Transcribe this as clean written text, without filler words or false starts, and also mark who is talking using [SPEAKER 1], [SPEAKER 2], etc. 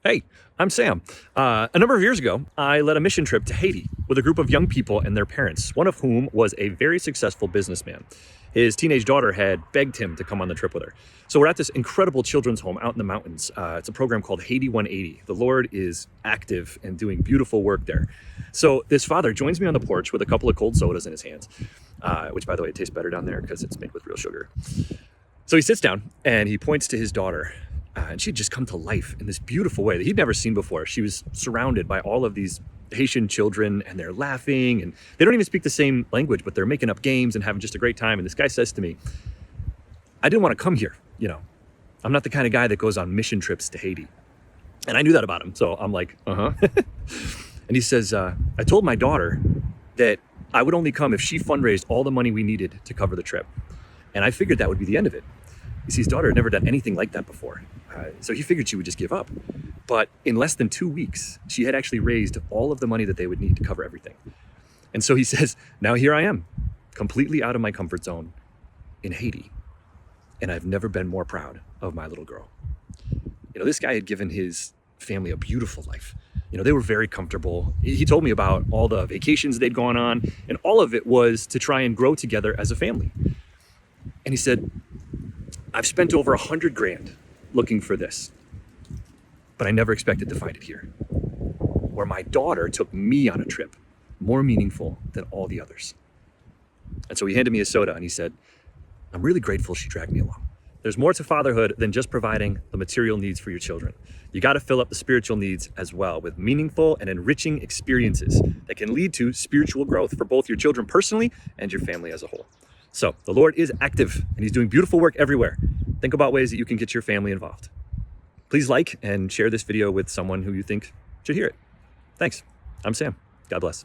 [SPEAKER 1] Hey, I'm Sam. A number of years ago, I led a mission trip to Haiti with a group of young people and their parents, one of whom was a very successful businessman. His teenage daughter had begged him to come on the trip with her. So we're at this incredible children's home out in the mountains. It's a program called Haiti 180. The Lord is active and doing beautiful work there. So this father joins me on the porch with a couple of cold sodas in his hands, which, by the way, tastes better down there because it's made with real sugar. So he sits down and he points to his daughter. And she'd just come to life in this beautiful way that he'd never seen before. She was surrounded by all of these Haitian children, and they're laughing, and they don't even speak the same language, but they're making up games and having just a great time. And this guy says to me, I didn't want to come here. I'm not the kind of guy that goes on mission trips to Haiti. And I knew that about him. So I'm like, And he says, I told my daughter that I would only come if she fundraised all the money we needed to cover the trip. And I figured that would be the end of it. You see, his daughter had never done anything like that before. So he figured she would just give up. But in less than 2 weeks, she had actually raised all of the money that they would need to cover everything. And so he says, now here I am, completely out of my comfort zone in Haiti. And I've never been more proud of my little girl. This guy had given his family a beautiful life. They were very comfortable. He told me about all the vacations they'd gone on, and all of it was to try and grow together as a family. And he said, I've spent over 100 grand looking for this, but I never expected to find it here, where my daughter took me on a trip more meaningful than all the others. And so he handed me a soda and he said, I'm really grateful she dragged me along. There's more to fatherhood than just providing the material needs for your children. You got to fill up the spiritual needs as well with meaningful and enriching experiences that can lead to spiritual growth for both your children personally and your family as a whole. So the Lord is active and he's doing beautiful work everywhere. Think about ways that you can get your family involved. Please like and share this video with someone who you think should hear it. Thanks. I'm Sam. God bless.